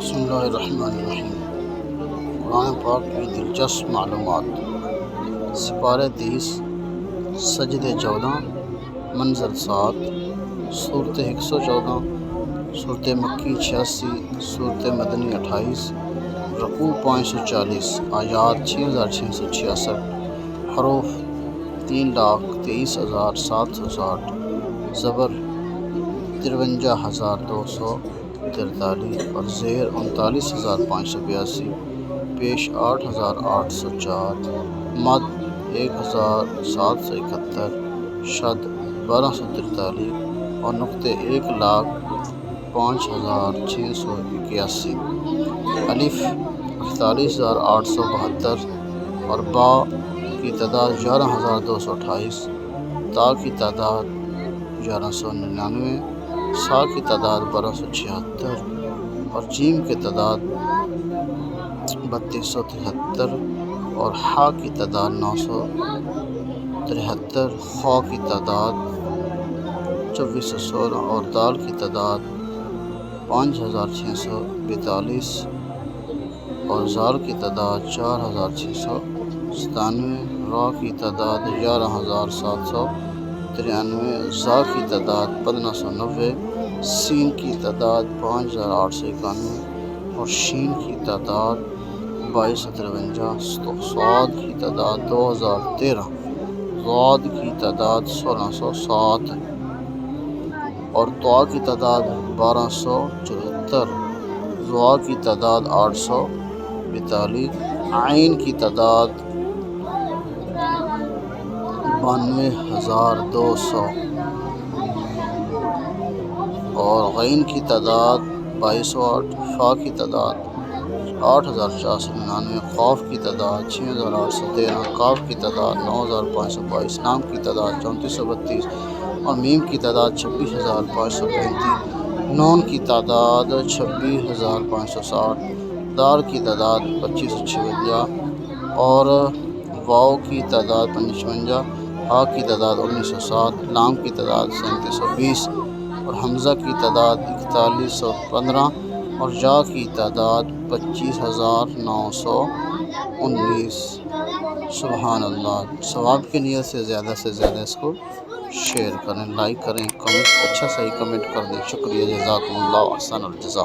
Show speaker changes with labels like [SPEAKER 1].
[SPEAKER 1] بسم اللہ الرحمن الرحیم۔ قرآن پاک کی دلچسپ معلومات۔ سپارہ 30، سجدے 14، منزل 7، صورت 114، صورت مکی 86، صورت مدنی 28، رکوع 540، آیات 6666، حروف 3,23,760، زبر 53,243 اور زیر 39,582، پیش 8,804، مد 1,771، شد 1243 اور نقطے 1,05,681، الف 48,872 اور با کی تعداد 11,228، تا کی تعداد 1199، سا کی تعداد 1276 اور جیم کی تعداد 3273 اور حا کی تعداد 973، خا کی تعداد 2416 اور دال کی تعداد 5642 اور زال کی تعداد 4697، را کی تعداد 11,793، زا کی تعداد 1590، سین کی تعداد 5891 اور شین کی تعداد 2253، صاد کی تعداد 2013، ضاد کی تعداد 1607 اور طا کی تعداد 1274، ضا کی تعداد 842، عین کی تعداد 92,200 اور غین کی تعداد 2208، فا کی تعداد 8,499، قاف کی تعداد 6,813، کاف کی تعداد 9,522، لام کی تعداد 3432 اور میم کی تعداد 26,535، نون کی تعداد 26,560، دال کی تعداد 2556 اور واو کی تعداد 55، ہا کی تعداد 1907، لام کی تعداد 3720 اور حمزہ کی تعداد 4115 اور جا کی تعداد 25,919۔ سبحان اللہ۔ ثواب کی نیت سے زیادہ اس کو شیئر کریں، لائک کریں، کمنٹ اچھا صحیح کمنٹ کر دیں۔ شکریہ، جزاکم اللہ احسن الجزا۔